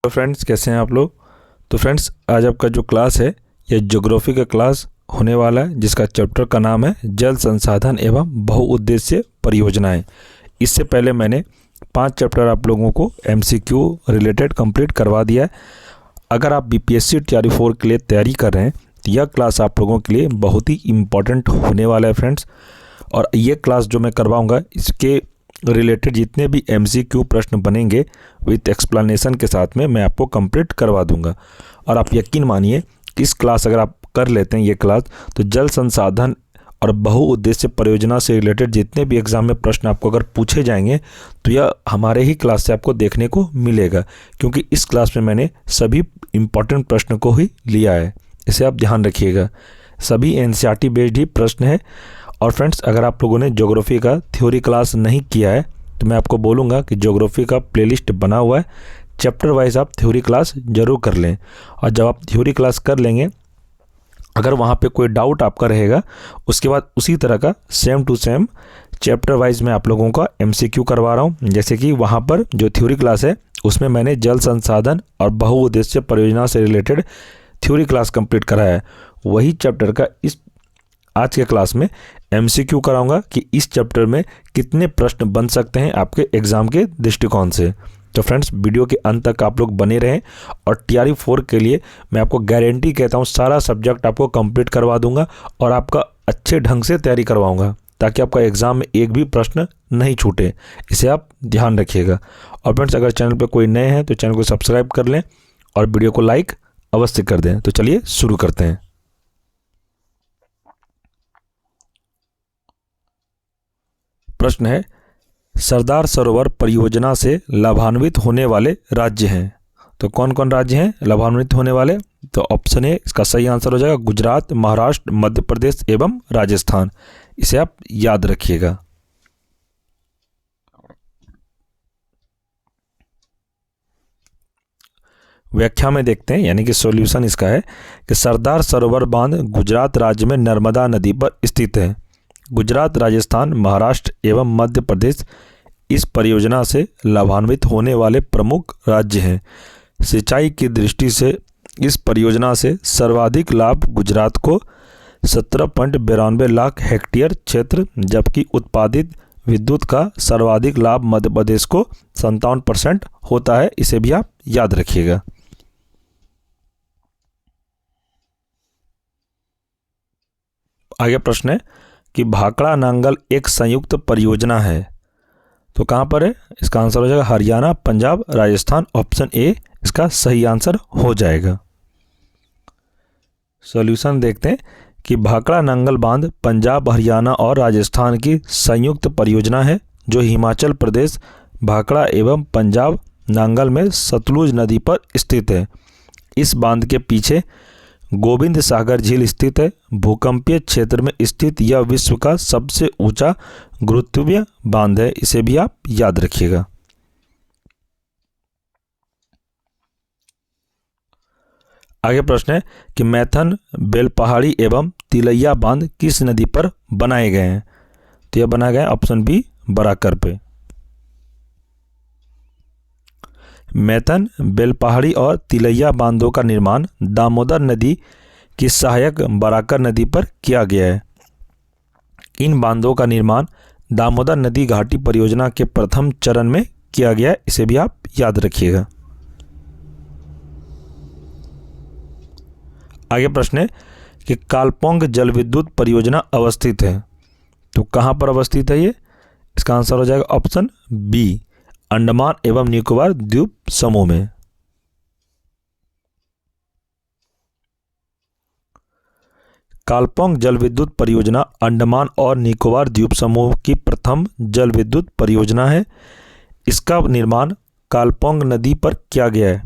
तो फ्रेंड्स, कैसे हैं आप लोग। तो फ्रेंड्स, आज आपका जो क्लास है यह ज्योग्राफी का क्लास होने वाला है, जिसका चैप्टर का नाम है जल संसाधन एवं बहुउद्देश्य परियोजनाएं। इससे पहले मैंने 5 चैप्टर आप लोगों को एमसीक्यू रिलेटेड कंप्लीट करवा दिया है। अगर आप बीपीएससी टीआरई 4 के लिए तैयारी कर रहे हैं तो यह क्लास आप लोगों के लिए बहुत ही इम्पॉर्टेंट होने वाला है फ्रेंड्स। और ये क्लास जो मैं करवाऊँगा, इसके रिलेटेड जितने भी एमसीक्यू प्रश्न बनेंगे विथ एक्सप्लेनेशन के साथ में मैं आपको कंप्लीट करवा दूंगा। और आप यकीन मानिए, इस क्लास अगर आप कर लेते हैं ये क्लास, तो जल संसाधन और बहुउद्देश्य परियोजना से रिलेटेड जितने भी एग्जाम में प्रश्न आपको अगर पूछे जाएंगे तो यह हमारे ही क्लास से आपको देखने को मिलेगा, क्योंकि इस क्लास में मैंने सभी इम्पॉर्टेंट प्रश्न को ही लिया है। इसे आप ध्यान रखिएगा, सभी एनसीईआरटी बेस्ड ही प्रश्न है। और फ्रेंड्स, अगर आप लोगों ने ज्योग्राफी का थ्योरी क्लास नहीं किया है तो मैं आपको बोलूँगा कि ज्योग्राफी का प्लेलिस्ट बना हुआ है, चैप्टर वाइज आप थ्योरी क्लास ज़रूर कर लें। और जब आप थ्योरी क्लास कर लेंगे, अगर वहाँ पे कोई डाउट आपका रहेगा, उसके बाद उसी तरह का same to same chapter wise मैं आप लोगों का एमसीक्यू करवा रहा हूँ। जैसे कि वहाँ पर जो थ्योरी क्लास है उसमें मैंने जल संसाधन और बहुउद्देश्य परियोजना से रिलेटेड थ्योरी क्लास कंप्लीट कराया है, वही चैप्टर का इस आज के क्लास में एमसीक्यू कराऊंगा कि इस चैप्टर में कितने प्रश्न बन सकते हैं आपके एग्जाम के दृष्टिकोण से। तो फ्रेंड्स, वीडियो के अंत तक आप लोग बने रहें। और टीआरई 4 के लिए मैं आपको गारंटी कहता हूँ, सारा सब्जेक्ट आपको कंप्लीट करवा दूंगा और आपका अच्छे ढंग से तैयारी करवाऊंगा, ताकि आपका एग्जाम में एक भी प्रश्न नहीं छूटे। इसे आप ध्यान रखिएगा। और फ्रेंड्स, अगर चैनल पर कोई नए हैं तो चैनल को सब्सक्राइब कर लें और वीडियो को लाइक अवश्य कर दें। तो चलिए शुरू करते हैं। प्रश्न है, सरदार सरोवर परियोजना से लाभान्वित होने वाले राज्य हैं। तो कौन कौन राज्य हैं लाभान्वित होने वाले? तो ऑप्शन ए इसका सही आंसर हो जाएगा गुजरात, महाराष्ट्र, मध्य प्रदेश एवं राजस्थान। इसे आप याद रखिएगा। व्याख्या में देखते हैं, यानी कि सॉल्यूशन इसका है कि सरदार सरोवर बांध गुजरात राज्य में नर्मदा नदी पर स्थित है। गुजरात, राजस्थान, महाराष्ट्र एवं मध्य प्रदेश इस परियोजना से लाभान्वित होने वाले प्रमुख राज्य हैं। सिंचाई की दृष्टि से इस परियोजना से सर्वाधिक लाभ गुजरात को 17.92 लाख हेक्टेयर क्षेत्र, जबकि उत्पादित विद्युत का सर्वाधिक लाभ मध्य प्रदेश को 57% होता है। इसे भी आप याद रखिएगा। आगे प्रश्न है कि भाखड़ा नांगल एक संयुक्त परियोजना है। तो कहाँ पर है? इसका आंसर हो जाएगा हरियाणा, पंजाब, राजस्थान। ऑप्शन ए इसका सही आंसर हो जाएगा। सॉल्यूशन देखते हैं कि भाखड़ा नांगल बांध पंजाब, हरियाणा और राजस्थान की संयुक्त परियोजना है, जो हिमाचल प्रदेश भाखड़ा एवं पंजाब नांगल में सतलुज नदी पर स्थित है। इस बांध के पीछे गोविंद सागर झील स्थित है। भूकंपीय क्षेत्र में स्थित यह विश्व का सबसे ऊंचा गुरुत्वीय बांध है। इसे भी आप याद रखिएगा। आगे प्रश्न है कि मैथन, बेलपहाड़ी एवं तिलैया बांध किस नदी पर बनाए गए हैं? तो यह बनाया गया है ऑप्शन बी, बराकर पे। मैथन, बेलपहाड़ी और तिलैया बांधों का निर्माण दामोदर नदी की सहायक बराकर नदी पर किया गया है। इन बांधों का निर्माण दामोदर नदी घाटी परियोजना के प्रथम चरण में किया गया है। इसे भी आप याद रखिएगा। आगे प्रश्न है कि कालपोंग जल विद्युत परियोजना अवस्थित है। तो कहां पर अवस्थित है ये? इसका आंसर हो जाएगा ऑप्शन बी, अंडमान एवं निकोबार द्वीप समूह में। कालपोंग जल विद्युत परियोजना अंडमान और निकोबार द्वीप समूह की प्रथम जल विद्युत परियोजना है। इसका निर्माण कालपोंग नदी पर किया गया है।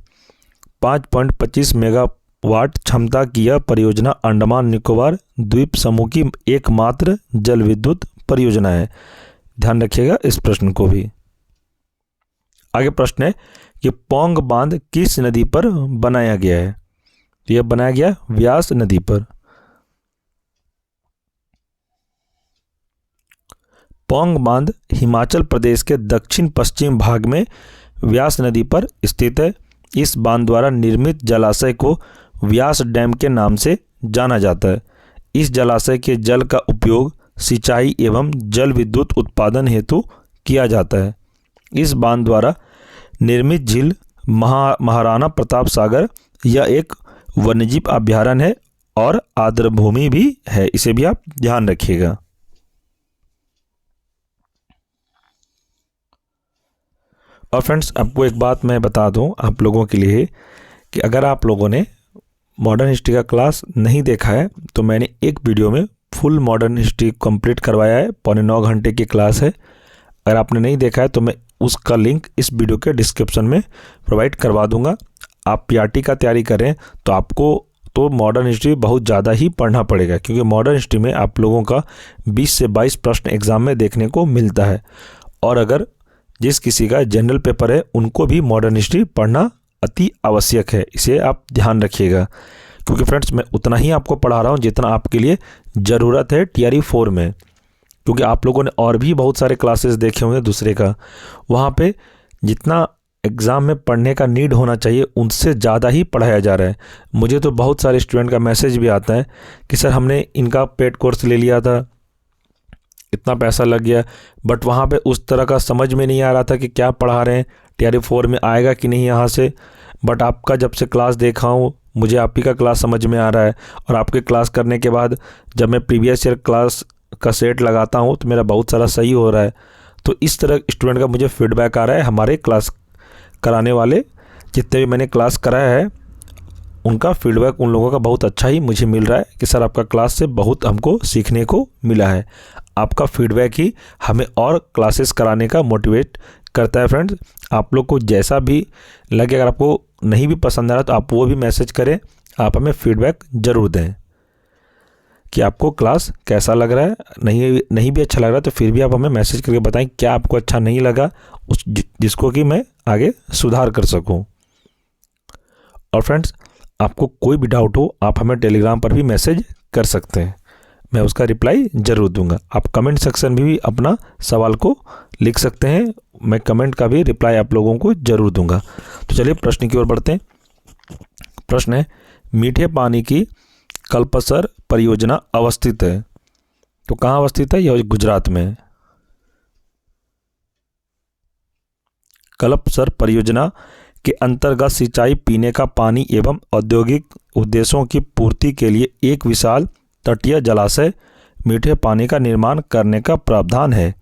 5.25 मेगावाट क्षमता की यह परियोजना अंडमान निकोबार द्वीप समूह की एकमात्र जल विद्युत परियोजना है। ध्यान रखिएगा इस प्रश्न को भी। आगे प्रश्न है कि पोंग बांध किस नदी पर बनाया गया है? तो यह बनाया गया व्यास नदी पर। पोंग बांध हिमाचल प्रदेश के दक्षिण पश्चिम भाग में व्यास नदी पर स्थित है। इस बांध द्वारा निर्मित जलाशय को व्यास डैम के नाम से जाना जाता है। इस जलाशय के जल का उपयोग सिंचाई एवं जल विद्युत उत्पादन हेतु किया जाता है। इस बांध द्वारा निर्मित झील महाराणा प्रताप सागर यह एक वन्यजीव अभयारण्य है और आर्द्रभूमि भी है, इसे भी आप ध्यान रखिएगा। और फ्रेंड्स, आपको एक बात मैं बता दूं आप लोगों के लिए कि अगर आप लोगों ने मॉडर्न हिस्ट्री का क्लास नहीं देखा है तो मैंने एक वीडियो में फुल मॉडर्न हिस्ट्री कंप्लीट करवाया है, 9.25 घंटे की क्लास है। अगर आपने नहीं देखा है तो मैं उसका लिंक इस वीडियो के डिस्क्रिप्शन में प्रोवाइड करवा दूंगा। आप पीआरटी का तैयारी करें तो आपको तो मॉडर्न हिस्ट्री बहुत ज़्यादा ही पढ़ना पड़ेगा, क्योंकि मॉडर्न हिस्ट्री में आप लोगों का 20 से 22 प्रश्न एग्जाम में देखने को मिलता है। और अगर जिस किसी का जनरल पेपर है उनको भी मॉडर्न हिस्ट्री पढ़ना अति आवश्यक है, इसे आप ध्यान रखिएगा। क्योंकि फ्रेंड्स, मैं उतना ही आपको पढ़ा रहा हूँ जितना आपके लिए ज़रूरत है टीआरई 4 में, क्योंकि आप लोगों ने और भी बहुत सारे क्लासेस देखे होंगे दूसरे का, वहाँ पे जितना एग्ज़ाम में पढ़ने का नीड होना चाहिए उनसे ज़्यादा ही पढ़ाया जा रहा है। मुझे तो बहुत सारे स्टूडेंट का मैसेज भी आता है कि सर हमने इनका पेड कोर्स ले लिया था, इतना पैसा लग गया, बट वहाँ पे उस तरह का समझ में नहीं आ रहा था कि क्या पढ़ा रहे हैं, टीआरई 4 में आएगा कि नहीं यहाँ से। बट आपका जब से क्लास देखा हूँ मुझे आप ही का क्लास समझ में आ रहा है, और आपके क्लास करने के बाद जब मैं प्रीवियस ईयर क्लास का सेट लगाता हूँ तो मेरा बहुत सारा सही हो रहा है। तो इस तरह स्टूडेंट का मुझे फीडबैक आ रहा है। हमारे क्लास कराने वाले जितने भी मैंने क्लास कराया है उनका फीडबैक उन लोगों का बहुत अच्छा ही मुझे मिल रहा है कि सर आपका क्लास से बहुत हमको सीखने को मिला है। आपका फीडबैक ही हमें और क्लासेस कराने का मोटिवेट करता है। फ्रेंड्स, आप लोग को जैसा भी लगे, अगर आपको नहीं भी पसंद आ रहा तो आप वो भी मैसेज करें, आप हमें फीडबैक ज़रूर दें कि आपको क्लास कैसा लग रहा है। नहीं भी अच्छा लग रहा तो फिर भी आप हमें मैसेज करके बताएं क्या आपको अच्छा नहीं लगा, उस जिसको कि मैं आगे सुधार कर सकूं। और फ्रेंड्स, आपको कोई भी डाउट हो आप हमें टेलीग्राम पर भी मैसेज कर सकते हैं, मैं उसका रिप्लाई ज़रूर दूंगा। आप कमेंट सेक्शन में भी अपना सवाल को लिख सकते हैं, मैं कमेंट का भी रिप्लाई आप लोगों को ज़रूर दूंगा। तो चलिए प्रश्न की ओर बढ़ते हैं। प्रश्न है, मीठे पानी की कल्पसर परियोजना अवस्थित है, तो कहाँ अवस्थित है? यह गुजरात में है। कल्पसर परियोजना के अंतर्गत सिंचाई, पीने का पानी एवं औद्योगिक उद्देश्यों की पूर्ति के लिए एक विशाल तटीय जलाशय मीठे पानी का निर्माण करने का प्रावधान है।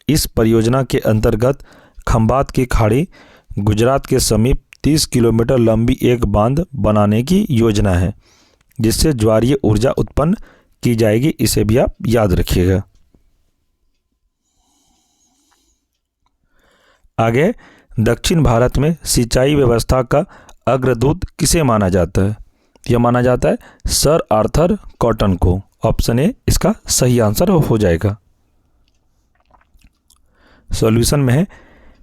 इस परियोजना के अंतर्गत खंभात की खाड़ी गुजरात के समीप 30 किलोमीटर लंबी एक बांध बनाने की योजना है, जिससे ज्वारीय ऊर्जा उत्पन्न की जाएगी, इसे भी आप याद रखिएगा। आगे, दक्षिण भारत में सिंचाई व्यवस्था का अग्रदूत किसे माना जाता है? यह माना जाता है सर आर्थर कॉटन को। ऑप्शन ए इसका सही आंसर हो जाएगा। सॉल्यूशन में है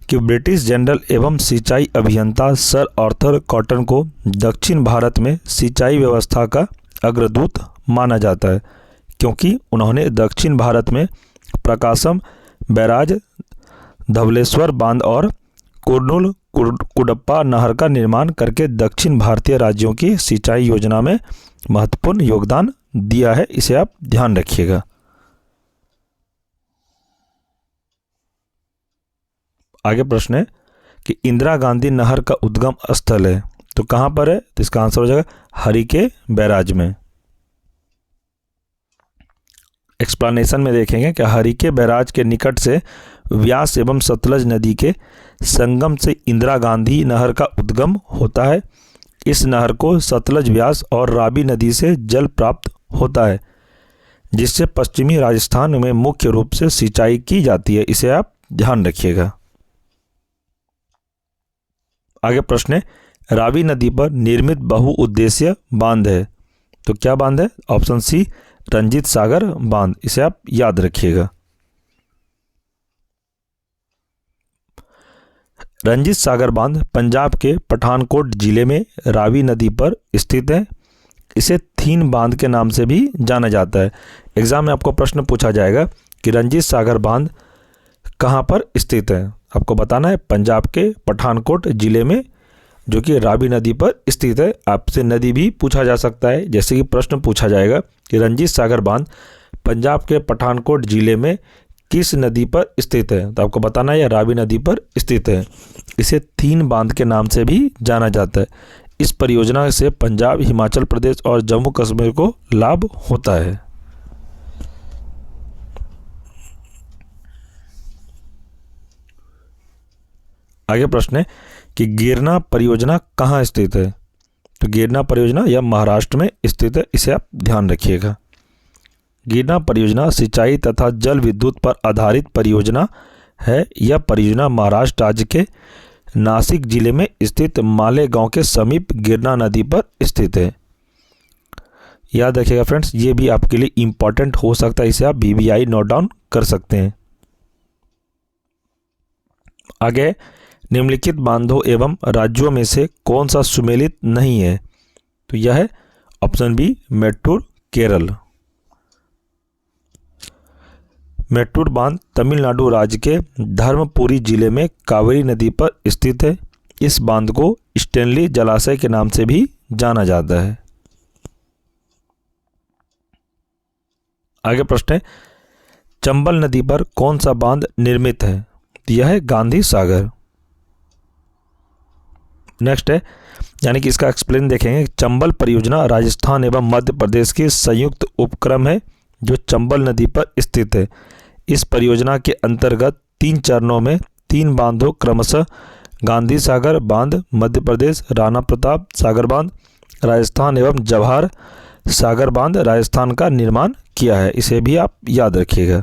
कि ब्रिटिश जनरल एवं सिंचाई अभियंता सर आर्थर कॉटन को दक्षिण भारत में सिंचाई व्यवस्था का अग्रदूत माना जाता है, क्योंकि उन्होंने दक्षिण भारत में प्रकाशम बैराज, धवलेश्वर बांध और कुर्नूल कुडप्पा नहर का निर्माण करके दक्षिण भारतीय राज्यों की सिंचाई योजना में महत्वपूर्ण योगदान दिया है, इसे आप ध्यान रखिएगा। आगे प्रश्न है कि इंदिरा गांधी नहर का उद्गम स्थल है, तो कहां पर है? तो इसका आंसर हो जाएगा हरिके बैराज में। एक्सप्लेनेशन में देखेंगे कि हरिके बैराज के निकट से व्यास एवं सतलज नदी के संगम से इंदिरा गांधी नहर का उद्गम होता है। इस नहर को सतलज, व्यास और रावी नदी से जल प्राप्त होता है, जिससे पश्चिमी राजस्थान में मुख्य रूप से सिंचाई की जाती है, इसे आप ध्यान रखिएगा। आगे प्रश्न है, रावी नदी पर निर्मित बहुउद्देशीय बांध है, तो क्या बांध है? ऑप्शन सी रंजीत सागर बांध, इसे आप याद रखिएगा। रंजीत सागर बांध पंजाब के पठानकोट जिले में रावी नदी पर स्थित है। इसे थीन बांध के नाम से भी जाना जाता है। एग्जाम में आपको प्रश्न पूछा जाएगा कि रंजीत सागर बांध कहाँ पर स्थित है, आपको बताना है पंजाब के पठानकोट जिले में जो कि रावी नदी पर स्थित है। आपसे नदी भी पूछा जा सकता है, जैसे कि प्रश्न पूछा जाएगा कि रंजीत सागर बांध पंजाब के पठानकोट जिले में किस नदी पर स्थित है, तो आपको बताना है यह रावी नदी पर स्थित है। इसे 3 बांध के नाम से भी जाना जाता है। इस परियोजना से पंजाब, हिमाचल प्रदेश और जम्मू कश्मीर को लाभ होता है। आगे प्रश्न है कि गिरना परियोजना कहाँ स्थित है, तो गिरना परियोजना यह महाराष्ट्र में स्थित है, इसे आप ध्यान रखिएगा। गिरना परियोजना सिंचाई तथा जल विद्युत पर आधारित परियोजना है। यह परियोजना महाराष्ट्र राज्य के नासिक जिले में स्थित मालेगांव के समीप गिरना नदी पर स्थित है। याद रखिएगा फ्रेंड्स, ये भी आपके लिए इंपॉर्टेंट हो सकता है, इसे आप VBI नोट डाउन कर सकते हैं। आगे, निम्नलिखित बांधों एवं राज्यों में से कौन सा सुमेलित नहीं है, तो यह है ऑप्शन बी मेट्टूर केरल। मेट्टूर बांध तमिलनाडु राज्य के धर्मपुरी जिले में कावेरी नदी पर स्थित है। इस बांध को स्टेनली जलाशय के नाम से भी जाना जाता है। आगे प्रश्न है, चंबल नदी पर कौन सा बांध निर्मित है, यह है गांधी सागर। नेक्स्ट है, यानी कि इसका एक्सप्लेन देखेंगे। चंबल परियोजना राजस्थान एवं मध्य प्रदेश की संयुक्त उपक्रम है जो चंबल नदी पर स्थित है। इस परियोजना के अंतर्गत 3 चरणों में 3 बांधों क्रमशः गांधी सागर बांध मध्य प्रदेश, राणा प्रताप सागर बांध राजस्थान एवं जवाहर सागर बांध राजस्थान का निर्माण किया है। इसे भी आप याद रखिएगा।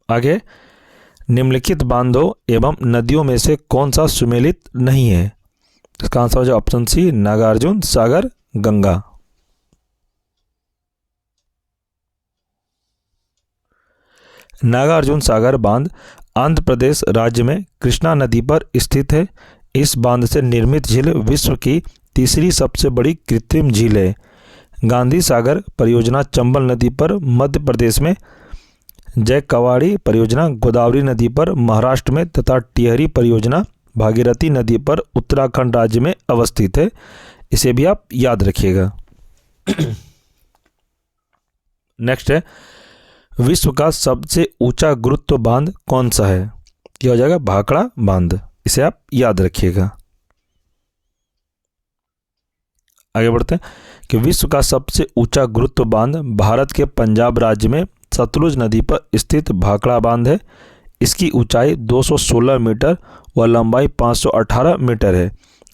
आगे, निम्नलिखित बांधों एवं नदियों में से कौन सा सुमेलित नहीं है, इसका आंसर हो जाए ऑप्शन सी नागार्जुन सागर गंगा। नागार्जुन सागर बांध आंध्र प्रदेश राज्य में कृष्णा नदी पर स्थित है। इस बांध से निर्मित झील विश्व की तीसरी सबसे बड़ी कृत्रिम झील है। गांधी सागर परियोजना चंबल नदी पर मध्य प्रदेश में, जय कवाड़ी परियोजना गोदावरी नदी पर महाराष्ट्र में तथा टिहरी परियोजना भागीरथी नदी पर उत्तराखंड राज्य में अवस्थित है। इसे भी आप याद रखिएगा। नेक्स्ट है, विश्व का सबसे ऊंचा गुरुत्व बांध कौन सा है, यह हो जाएगा भाखड़ा बांध। इसे आप याद रखिएगा। आगे बढ़ते हैं कि विश्व का सबसे ऊंचा गुरुत्व बांध भारत के पंजाब राज्य में सतलुज नदी पर स्थित भाखड़ा बांध है। इसकी ऊंचाई 216 मीटर व लंबाई 518 मीटर है।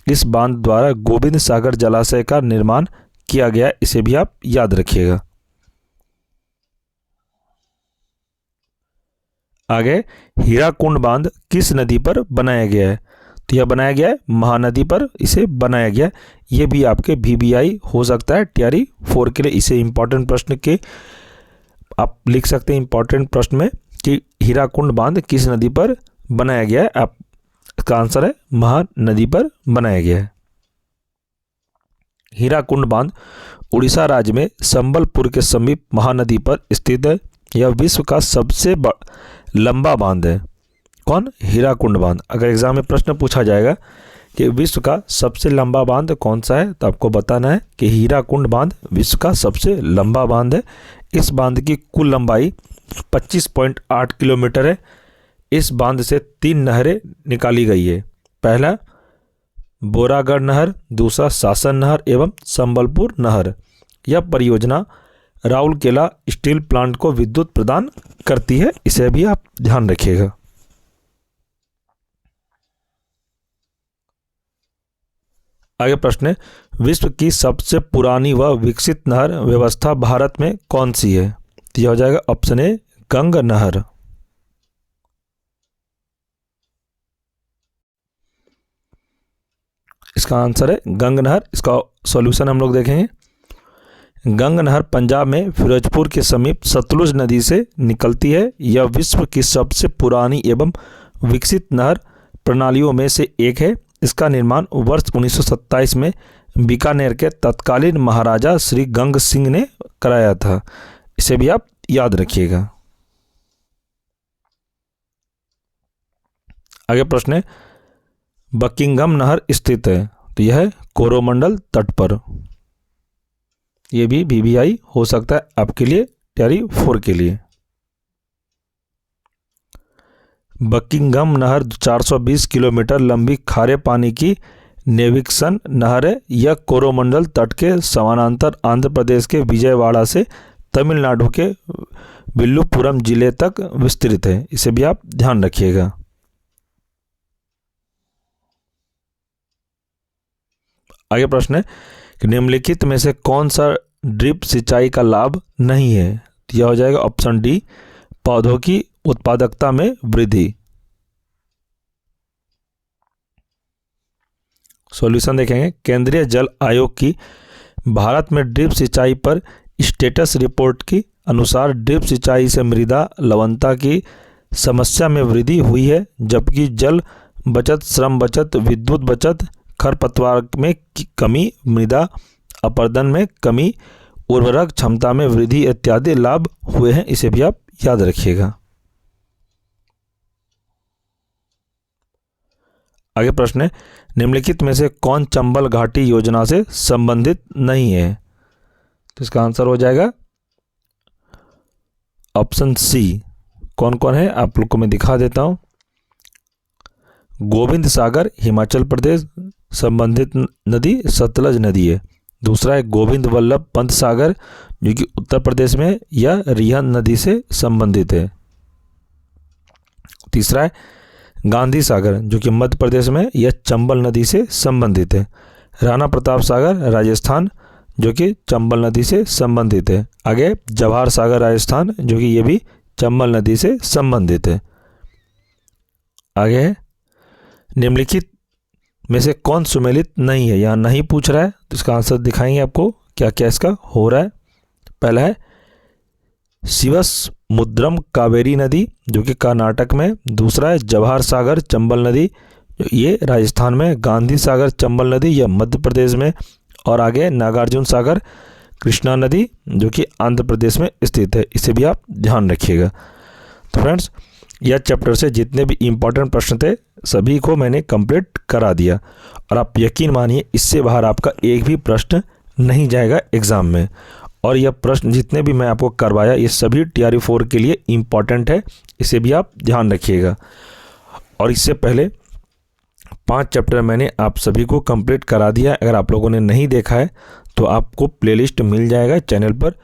इस बांध द्वारा गोविंद सागर जलाशय का निर्माण किया गया। इसे भी आप याद रखिएगा। आगे, हीराकुंड बांध किस नदी पर बनाया गया है, तो यह बनाया गया है महानदी पर इसे बनाया गया। ये भी आपके VBI हो सकता है TRE 4 के लिए। इसे इंपॉर्टेंट प्रश्न के आप लिख सकते हैं इंपॉर्टेंट प्रश्न में कि हीराकुंड बांध किस नदी पर बनाया गया है। आप इसका आंसर है महानदी पर बनाया गया है। हीराकुंड बांध उड़ीसा राज्य में संबलपुर के समीप महानदी पर स्थित है। यह विश्व का सबसे लंबा बांध है। कौन? हीराकुंड बांध। अगर एग्जाम में प्रश्न पूछा जाएगा कि विश्व का सबसे लंबा बांध कौन सा है, तो आपको बताना है कि हीराकुंड बांध विश्व का सबसे लंबा बांध है। इस बांध की कुल लंबाई 25.8 किलोमीटर है। इस बांध से 3 नहरें निकाली गई है। पहला बोरागढ़ नहर, दूसरा शासन नहर एवं संबलपुर नहर। यह परियोजना राउरकेला स्टील प्लांट को विद्युत प्रदान करती है। इसे भी आप ध्यान रखिएगा। आगे प्रश्न है, विश्व की सबसे पुरानी व विकसित नहर व्यवस्था भारत में कौन सी है, तो यह हो जाएगा ऑप्शन ए गंगा नहर। इसका आंसर है गंगा नहर। इसका सॉल्यूशन हम लोग देखेंगे। गंगा नहर पंजाब में फिरोजपुर के समीप सतलुज नदी से निकलती है। यह विश्व की सबसे पुरानी एवं विकसित नहर प्रणालियों में से एक है। इसका निर्माण वर्ष 1927 में बीकानेर के तत्कालीन महाराजा श्री गंग सिंह ने कराया था। इसे भी आप याद रखिएगा। आगे प्रश्न है, बकिंघम नहर स्थित है, तो यह है कोरोमंडल तट पर। यह भी VVI हो सकता है आपके लिए तैयारी 4 के लिए। बकिंघम नहर 420 किलोमीटर लंबी खारे पानी की नेविक्सन नहर है। यह कोरोमंडल तट के समानांतर आंध्र प्रदेश के विजयवाड़ा से तमिलनाडु के विल्लुपुरम जिले तक विस्तृत है। इसे भी आप ध्यान रखिएगा। आगे प्रश्न है कि निम्नलिखित में से कौन सा ड्रिप सिंचाई का लाभ नहीं है। यह हो जाएगा ऑप्शन डी, पौधों की उत्पादकता में वृद्धि। सॉल्यूशन देखेंगे, केंद्रीय जल आयोग की भारत में ड्रिप सिंचाई पर स्टेटस रिपोर्ट की अनुसार ड्रिप सिंचाई से मृदा लवणता की समस्या में वृद्धि हुई है, जबकि जल बचत, श्रम बचत, विद्युत बचत, खरपतवार में कमी, मृदा अपरदन में कमी, उर्वरक क्षमता में वृद्धि इत्यादि लाभ हुए हैं। इसे भी आप याद रखिएगा। आगे प्रश्न है, निम्नलिखित में से कौन चंबल घाटी योजना से संबंधित नहीं है। तो इसका आंसर हो जाएगा ऑप्शन सी। कौन कौन है आप लोग को मैं दिखा देता हूं। गोविंद सागर हिमाचल प्रदेश संबंधित नदी सतलज नदी है। दूसरा है गोविंद वल्लभ पंत सागर जो कि उत्तर प्रदेश में या रिहंद नदी से संबंधित है। तीसरा है गांधी सागर जो कि मध्य प्रदेश में या चंबल नदी से संबंधित है। राणा प्रताप सागर राजस्थान जो कि चंबल नदी से संबंधित है। आगे जवाहर सागर राजस्थान जो कि ये भी चंबल नदी से संबंधित है। आगे है निम्नलिखित में से कौन सुमेलित नहीं है। यहाँ नहीं पूछ रहा है तो इसका आंसर दिखाएंगे आपको क्या क्या इसका हो रहा है। पहला है शिवसमुद्रम कावेरी नदी जो कि कर्नाटक में। दूसरा है जवाहर सागर चंबल नदी ये राजस्थान में। गांधी सागर चंबल नदी यह मध्य प्रदेश में। और आगे नागार्जुन सागर कृष्णा नदी जो कि आंध्र प्रदेश में स्थित है। इसे भी आप ध्यान रखिएगा। तो फ्रेंड्स यह चैप्टर से जितने भी इम्पोर्टेंट प्रश्न थे सभी को मैंने कंप्लीट करा दिया और आप यकीन मानिए इससे बाहर आपका एक भी प्रश्न नहीं जाएगा एग्ज़ाम में। और यह प्रश्न जितने भी मैं आपको करवाया ये सभी TRE 4 के लिए इम्पॉर्टेंट है। इसे भी आप ध्यान रखिएगा। और इससे पहले 5 चैप्टर मैंने आप सभी को कंप्लीट करा दिया। अगर आप लोगों ने नहीं देखा है तो आपको प्लेलिस्ट मिल जाएगा चैनल पर।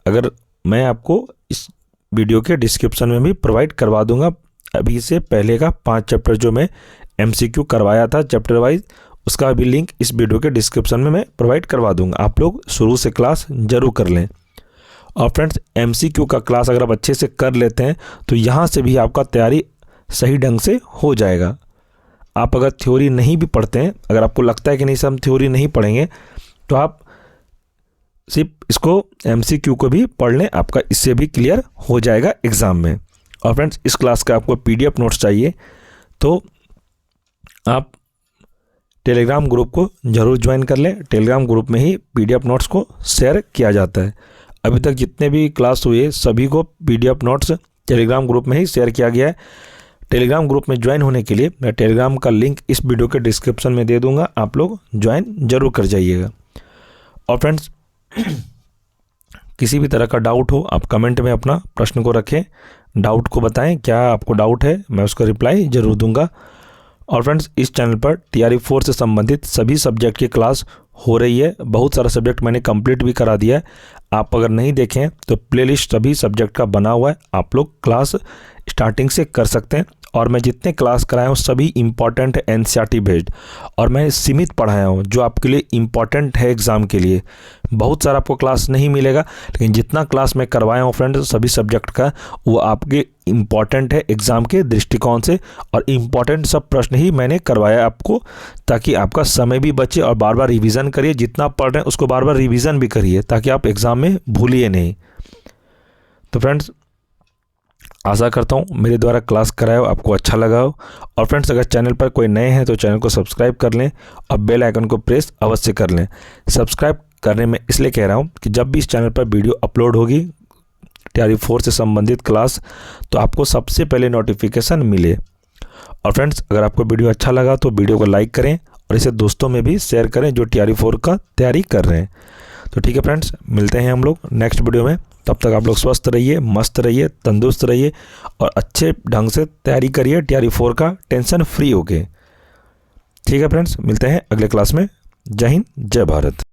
अगर मैं आपको इस वीडियो के डिस्क्रिप्शन में भी प्रोवाइड करवा दूंगा। अभी से पहले का 5 चैप्टर जो मैं MCQ करवाया था चैप्टर वाइज उसका भी लिंक इस वीडियो के डिस्क्रिप्शन में मैं प्रोवाइड करवा दूंगा। आप लोग शुरू से क्लास जरूर कर लें। और फ्रेंड्स MCQ का क्लास अगर आप अच्छे से कर लेते हैं तो यहाँ से भी आपका तैयारी सही ढंग से हो जाएगा। आप अगर थ्योरी नहीं भी पढ़ते हैं, अगर आपको लगता है कि नहीं सर हम थ्योरी नहीं पढ़ेंगे तो आप सिर्फ इसको MCQ को भी पढ़ लें, आपका इससे भी क्लियर हो जाएगा एग्ज़ाम में। और फ्रेंड्स इस क्लास का आपको PDF नोट्स चाहिए तो आप टेलीग्राम ग्रुप को ज़रूर ज्वाइन कर लें। टेलीग्राम ग्रुप में ही PDF नोट्स को शेयर किया जाता है। अभी तक जितने भी क्लास हुए सभी को PDF नोट्स टेलीग्राम ग्रुप में ही शेयर किया गया है। टेलीग्राम ग्रुप में ज्वाइन होने के लिए मैं टेलीग्राम का लिंक इस वीडियो के डिस्क्रिप्शन में दे दूंगा, आप लोग ज्वाइन जरूर कर जाइएगा। और फ्रेंड्स किसी भी तरह का डाउट हो आप कमेंट में अपना प्रश्न को रखें, डाउट को बताएं क्या आपको डाउट है, मैं उसका रिप्लाई ज़रूर दूंगा। और फ्रेंड्स इस चैनल पर TRE 4 से संबंधित सभी सब्जेक्ट की क्लास हो रही है। बहुत सारा सब्जेक्ट मैंने कंप्लीट भी करा दिया है। आप अगर नहीं देखें तो प्लेलिस्ट सभी सब्जेक्ट का बना हुआ है, आप लोग क्लास स्टार्टिंग से कर सकते हैं। और मैं जितने क्लास कराया हूँ सभी इम्पॉर्टेंट है NCERT बेस्ड और मैं सीमित पढ़ाया हूँ जो आपके लिए इम्पॉर्टेंट है एग्ज़ाम के लिए। बहुत सारा आपको क्लास नहीं मिलेगा लेकिन जितना क्लास मैं करवाया हूँ फ्रेंड्स सभी सब्जेक्ट का वो आपके इम्पॉर्टेंट है एग्ज़ाम के दृष्टिकोण से। और इम्पॉर्टेंट सब प्रश्न ही मैंने करवाया आपको ताकि आपका समय भी बचे और बार बार रिविज़न करिए। जितना पढ़ रहे हैं उसको बार बार रिविज़न भी करिए ताकि आप एग्ज़ाम में भूलिए नहीं। तो फ्रेंड्स आशा करता हूँ मेरे द्वारा क्लास कराया हो आपको अच्छा लगा हो। और फ्रेंड्स अगर चैनल पर कोई नए हैं तो चैनल को सब्सक्राइब कर लें और बेल आइकन को प्रेस अवश्य कर लें। सब्सक्राइब करने में इसलिए कह रहा हूँ कि जब भी इस चैनल पर वीडियो अपलोड होगी TRE 4 से संबंधित क्लास तो आपको सबसे पहले नोटिफिकेशन मिले। और फ्रेंड्स, अगर आपको वीडियो अच्छा लगा तो वीडियो को लाइक करें और इसे दोस्तों में भी शेयर करें जो TRE 4 का तैयारी कर रहे हैं। तो ठीक है फ्रेंड्स, मिलते हैं हम लोग नेक्स्ट वीडियो में। तब तक आप लोग स्वस्थ रहिए, मस्त रहिए, तंदुरुस्त रहिए और अच्छे ढंग से तैयारी करिए TRE 4 का, टेंशन फ्री होके। ठीक है फ्रेंड्स, मिलते हैं अगले क्लास में। जय हिंद, जय भारत।